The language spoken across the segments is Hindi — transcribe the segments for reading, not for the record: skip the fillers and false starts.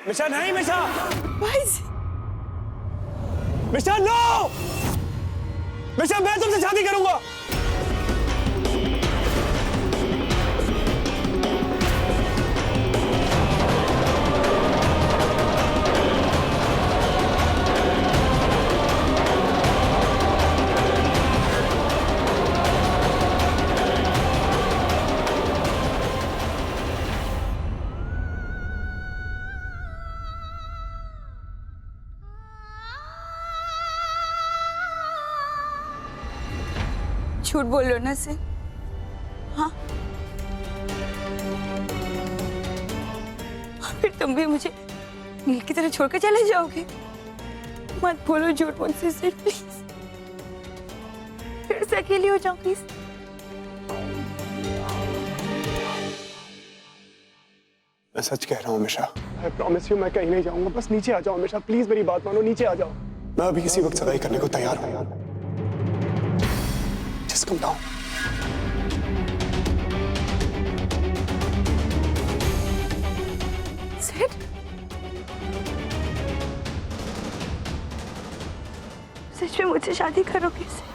मिशा नहीं, मिशा भाई मिशा नो, मिशा मैं तुमसे शादी करूंगा। झूठ बोल रहे हो ना सिर? हाँ, फिर तुम भी मुझे नील की तरह छोड़कर चले जाओगे? मत बोलो झूठ मुझसे सिर, प्लीज। फिर से अकेली हो जाओ प्लीज। मैं सच कह रहा हूँ मिशा, आई प्रॉमिस यू, मैं कहीं नहीं जाऊंगा। बस नीचे आ जाओ मिशा, प्लीज मेरी बात मानो, नीचे आ जाओ। मैं अभी इसी वक्त सगाई करने को तैयार हूँ। Just come down. सिड, सच में मुझसे शादी करोगे सिड?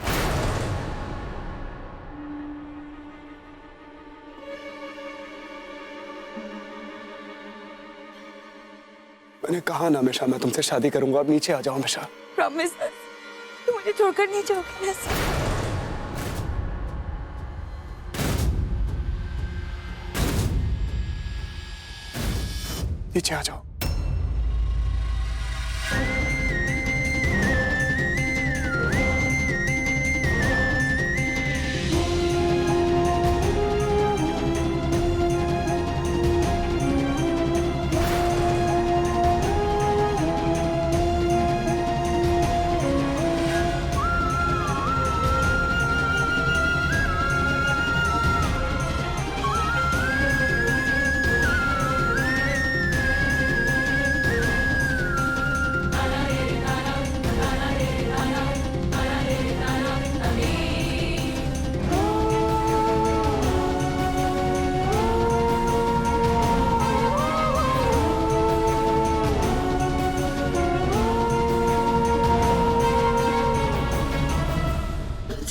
मैंने कहा ना मिशा, मैं तुमसे शादी करूंगा। अब नीचे आ जाओ मिशा। प्रॉमिस, तुम मुझे छोड़कर नहीं जाओगे ना सिड? नीचे आ जाओ।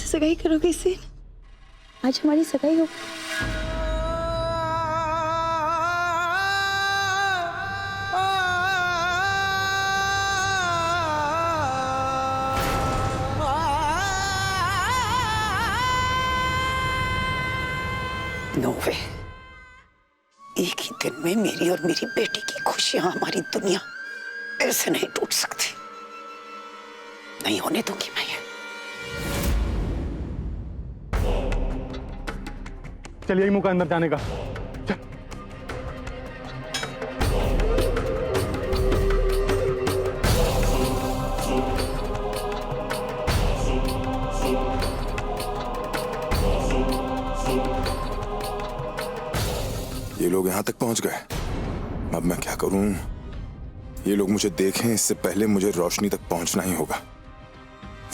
सगाई करोगे सिड? आज हमारी सगाई हो। नो वे, एक ही दिन में मेरी और मेरी बेटी की खुशियां, हमारी दुनिया ऐसे नहीं टूट सकती। नहीं होने दूंगी मैं ये। चलिए यही मौका अंदर जाने का। चल। ये लोग यहां तक पहुंच गए। अब मैं क्या करूं? ये लोग मुझे देखें इससे पहले मुझे रोशनी तक पहुंचना ही होगा।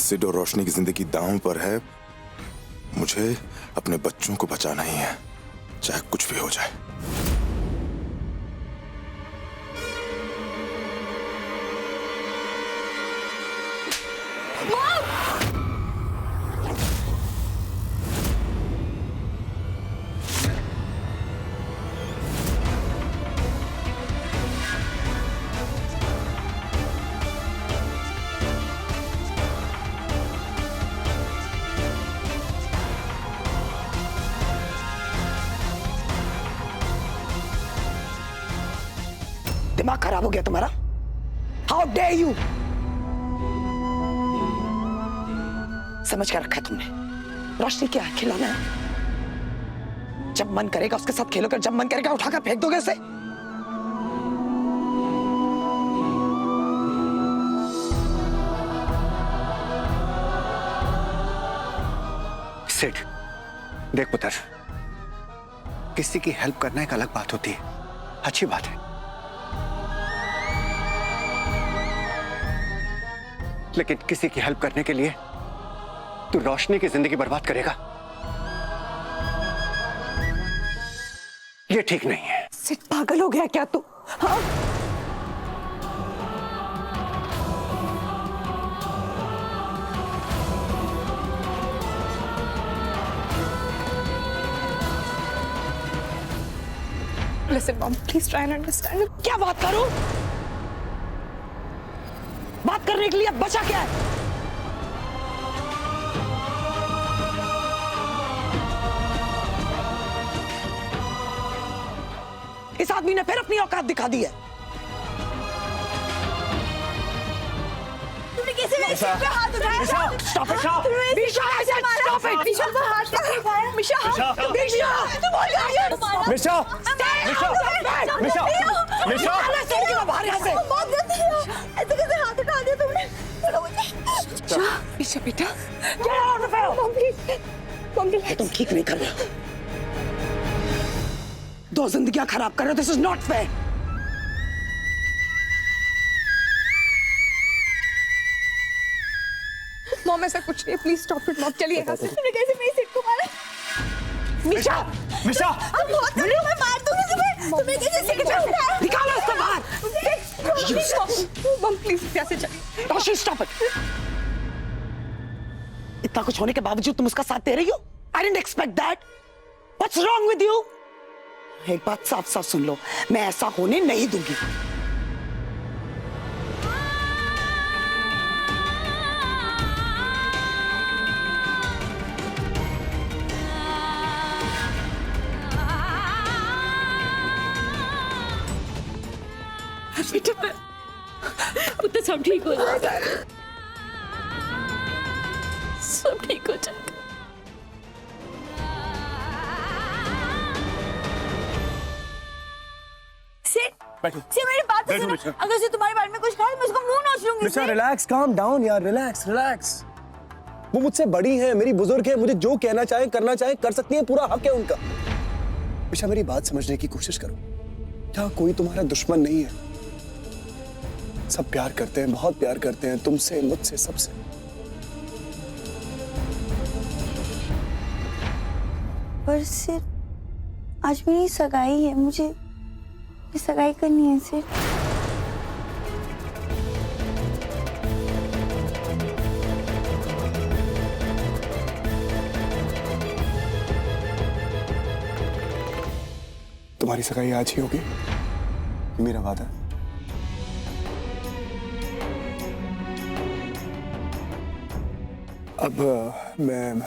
सिड और रोशनी की जिंदगी दांव पर है। मुझे अपने बच्चों को बचाना ही है, चाहे कुछ भी हो जाए। दिमाग खराब हो गया तुम्हारा? How dare you! समझ क्या रखा है तुमने? रोशनी क्या है? खिलौना है। जब मन करेगा उसके साथ खेलोगे, जब मन करेगा उठाकर फेंक दोगे उसे। सिड, देख पुत्र, किसी की हेल्प करना एक अलग बात होती है, अच्छी बात है, लेकिन किसी की हेल्प करने के लिए तू रोशनी की जिंदगी बर्बाद करेगा, ये ठीक नहीं है। सिड, पागल हो गया क्या तू? हाँ? Listen, Mom, please try and understand. क्या बात करूं? बात करने के लिए अब बचा क्या है? इस आदमी ने फिर अपनी औकात दिखा दी है। तुमने कैसे मेरे सिर पे हाथ उठाया? Stop it, stop! Misha, I said stop it! मिशा को हाथ कैसे उठाया? मिशा, Misha! तुम हो जाइए! मिशा मिशा मिशा बाहर यहाँ से! बहुत गंदी है। ऐसे कैसे हाथ उठा दिया तुमने? छोड़ो मुझे। मिशा बेटा, Get out of here! Mom, please. Mom, relax. तुम ठीक नहीं कर रहे हो। दो जिंदगियां खराब कर रहे हो। This is not fair. Mom, ऐसा कुछ नहीं, प्लीज स्टॉप इट। मॉम चलिए यहाँ से। तुमने कैसे मेरी सिर को मारा? मिशा! मिशा अब बहुत कर रही हूँ, मैं मार दूंगी तुम्हें। तुमने कैसे सिर को उठाया? निकालो उसको बाहर! मॉम प्लीज यहाँ से चलिए। Toshi, stop it! इतना कुछ होने के बावजूद तुम उसका साथ दे रही हो? I didn't expect that. What's wrong with you? एक बात साफ साफ सुन लो, मैं ऐसा होने नहीं दूंगी। बेटा, पुत्र सब ठीक हो जाएगा। सब ठीक हो जाएगा। सिर मेरी बात तो सुनो। अगर उसे तुम्हारे बारे में कुछ कहा, मैं उसका मुंह नोच लूंगी। मिशा रिलैक्स, काम डाउन यार, रिलैक्स रिलैक्स। वो मुझसे बड़ी है, मेरी बुजुर्ग है, मुझे जो कहना चाहे करना चाहे कर सकती है, पूरा हक है उनका। मिशा मेरी बात समझने की कोशिश करो। यहाँ कोई तुम्हारा दुश्मन नहीं है। सब प्यार करते हैं, बहुत प्यार करते हैं, तुमसे, मुझसे, सबसे। पर सिर आज मेरी सगाई है, मुझे सगाई करनी है सिर। तुम्हारी सगाई आज ही होगी, ये मेरा वादा है। अब मैं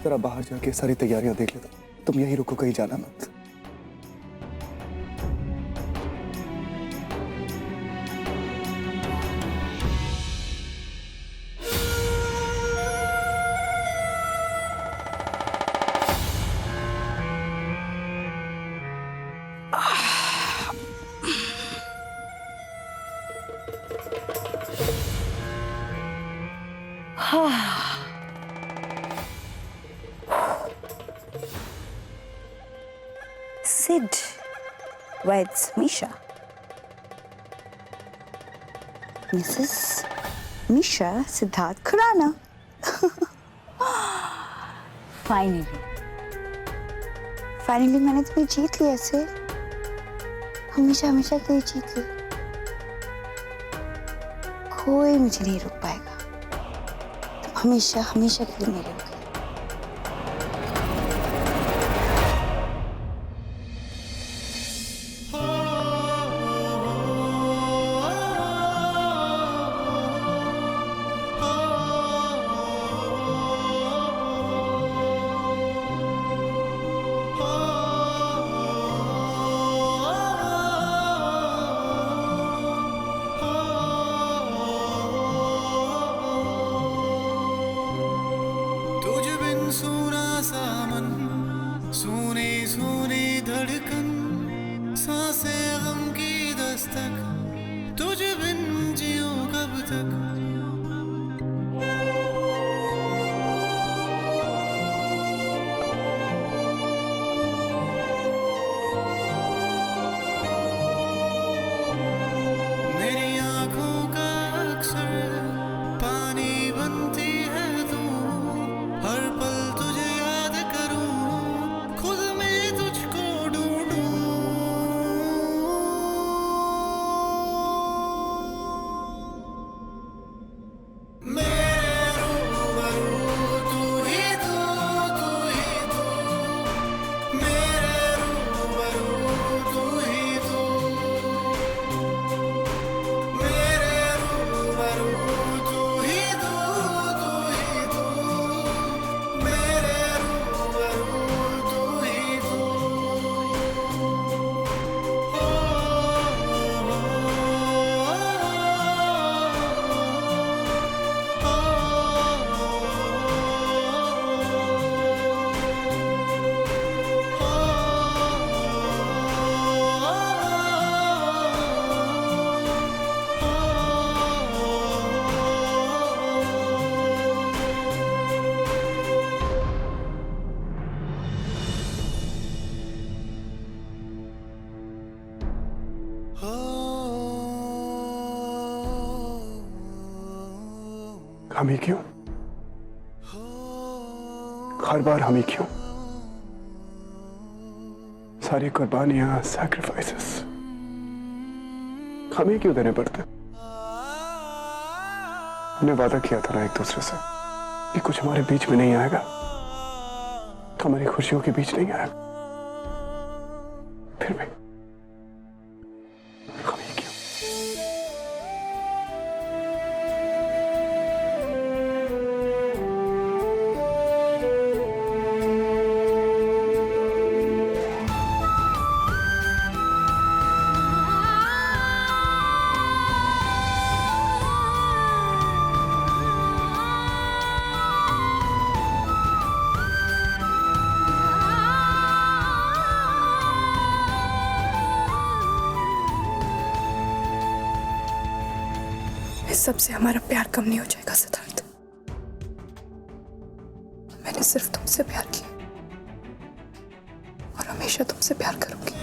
जरा बाहर जाके सारी तैयारियां देख लेता हूं। तुम यहीं रुको, कहीं जाना मत। Sid weds Misha. Mrs. Misha Siddharth Khurana. Finally मैंने तुम्हें जीत लिया सिर। हमेशा हमेशा के लिए जीत लिया। कोई मुझे नहीं रोक पाएगा। तुम हमेशा हमेशा के लिए मेरे हो। हम ही क्यों? हर बार हम ही क्यों? सारी कुर्बानियां, सैक्रिफाइसेस हमें क्यों देने पड़ते? हमने वादा किया था ना एक दूसरे से कि कुछ हमारे बीच में नहीं आएगा, हमारी खुशियों के बीच नहीं आएगा। फिर भी हम ही क्यों? इस सबसे हमारा प्यार कम नहीं हो जाएगा सिद्धार्थ। मैंने सिर्फ तुमसे प्यार किया और हमेशा तुमसे प्यार करूंगी।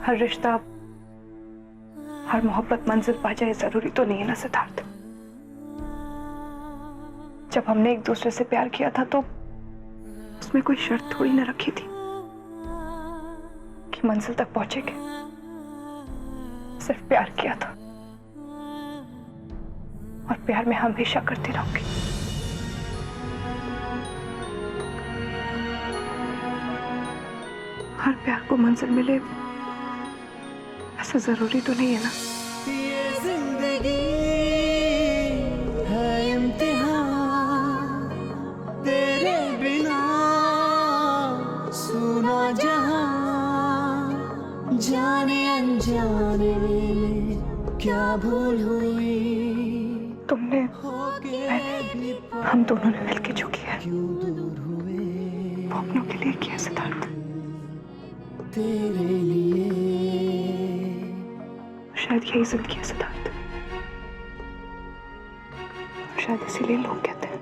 हर रिश्ता, हर मोहब्बत मंजिल पा जाए जरूरी तो नहीं है ना सिद्धार्थ। जब हमने एक दूसरे से प्यार किया था तो उसमें कोई शर्त थोड़ी ना रखी थी कि मंजिल तक पहुंचेंगे। सिर्फ प्यार किया था और प्यार में हमेशा करती रहूंगी। हर प्यार को मंजिल मिले ऐसा जरूरी तो नहीं है ना। ये जिंदगी है इम्तिहान, तेरे बिना सुना जहां, जाने अनजाने क्या भूल हुई तुमने, हम दोनों ने मिलकर जो किया है क्यों दूर हुए वो अपनों के लिए किया सिद्धार्थ। तेरे लिए। शायद यही जिंदगी है सिद्धार्थ। शायद इसीलिए लोग कहते हैं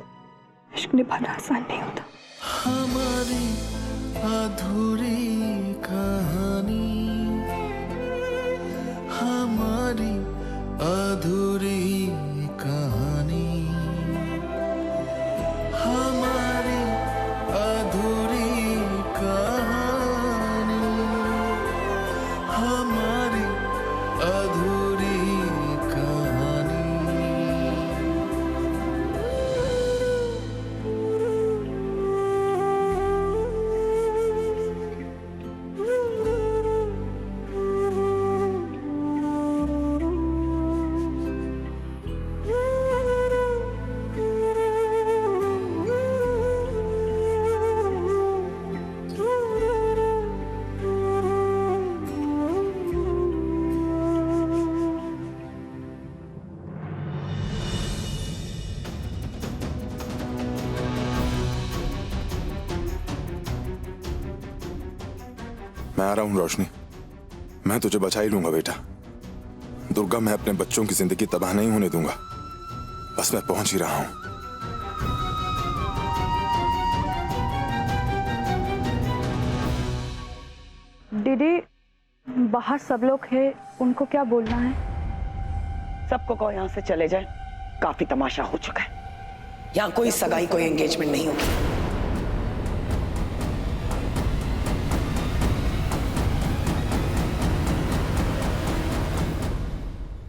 इश्क निभाना आसान नहीं होता। हमारी अधूरी कहानी, हमारी अधूरी कहानी, हमारी अधूरी कहानी, हमारी अधूरी कहानी। मैं आ रहा हूं रोशनी, मैं तुझे बचा ही लूंगा बेटा। दुर्गा, मैं अपने बच्चों की जिंदगी तबाह नहीं होने दूंगा। बस मैं पहुंच ही रहा हूं। दीदी, बाहर सब लोग हैं, उनको क्या बोलना है? सबको कहो यहाँ से चले जाए, काफी तमाशा हो चुका है। यहाँ कोई सगाई, कोई एंगेजमेंट नहीं होगी।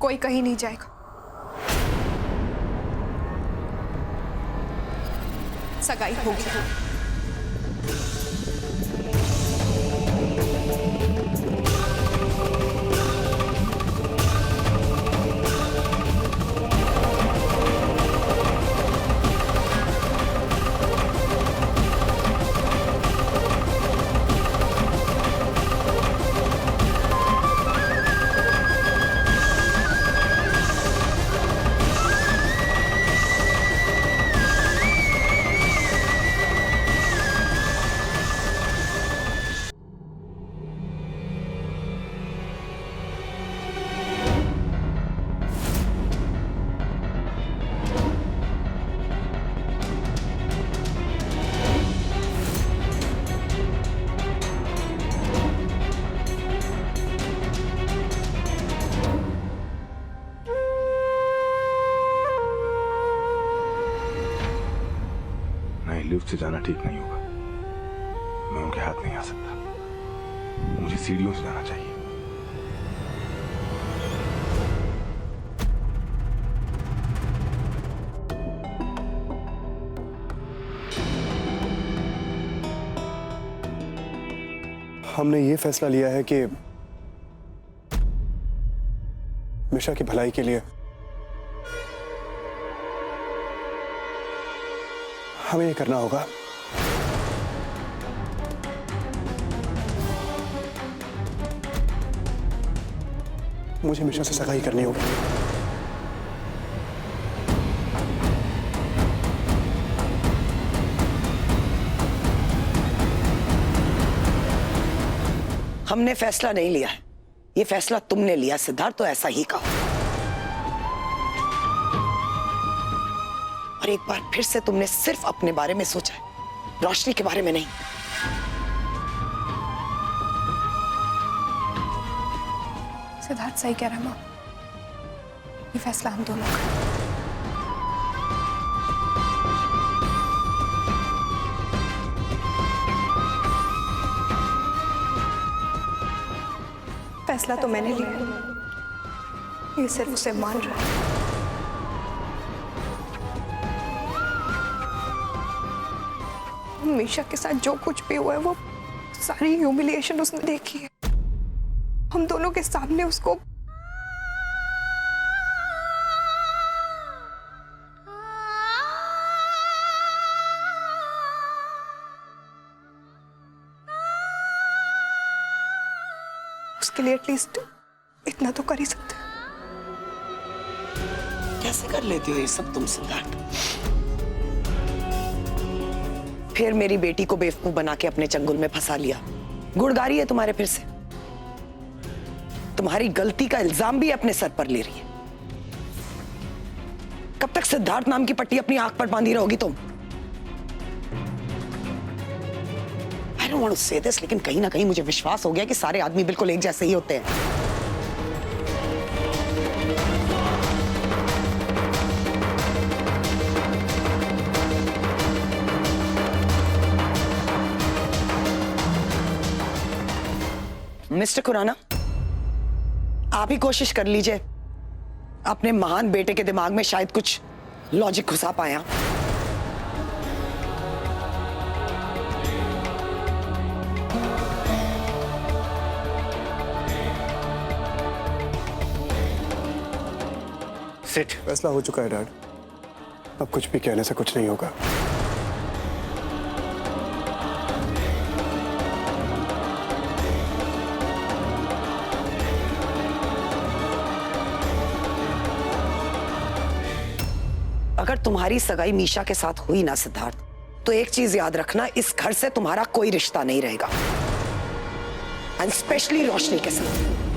कोई कहीं नहीं जाएगा। सगाई होगी। लिफ्ट से जाना ठीक नहीं होगा। मैं उनके हाथ नहीं आ सकता, मुझे सीढ़ियों से जाना चाहिए। हमने ये फैसला लिया है कि मिशा की भलाई के लिए हमें ये करना होगा। मुझे मिशा से सगाई करनी होगी। हमने फैसला नहीं लिया है, ये फैसला तुमने लिया सिद्धार्थ, तो ऐसा ही कहा। और एक बार फिर से तुमने सिर्फ अपने बारे में सोचा है, रोशनी के बारे में नहीं। सिद्धार्थ सही कह रहा है माँ, ये फैसला हम दोनों का है। फैसला तो मैंने लिया, ये सिर्फ उसे मान रहा है। मीशा के साथ जो कुछ भी हुआ है वो सारी ह्यूमिलिएशन उसने देखी है। हम दोनों के सामने उसको उसके लिए एटलीस्ट इतना तो कर ही सकते हैं। कैसे कर लेती हो ये सब तुम सिद्धार्थ? फिर मेरी बेटी को बेवकूफ बना के अपने चंगुल में फंसा लिया। गुड़गारी है तुम्हारे फिर से, तुम्हारी गलती का इल्जाम भी अपने सर पर ले रही है। कब तक सिद्धार्थ नाम की पट्टी अपनी आंख पर बांधी रहोगी तुम? I don't want to say this, लेकिन कहीं ना कहीं मुझे विश्वास हो गया कि सारे आदमी बिल्कुल एक जैसे ही होते हैं। मिस्टर खुराना, आप ही कोशिश कर लीजिए, अपने महान बेटे के दिमाग में शायद कुछ लॉजिक घुसा पाया। सिट। फैसला हो चुका है डैड, अब कुछ भी कहने से कुछ नहीं होगा। अगर तुम्हारी सगाई मीशा के साथ हुई ना सिद्धार्थ, तो एक चीज याद रखना, इस घर से तुम्हारा कोई रिश्ता नहीं रहेगा, एंड स्पेशली रोशनी के साथ।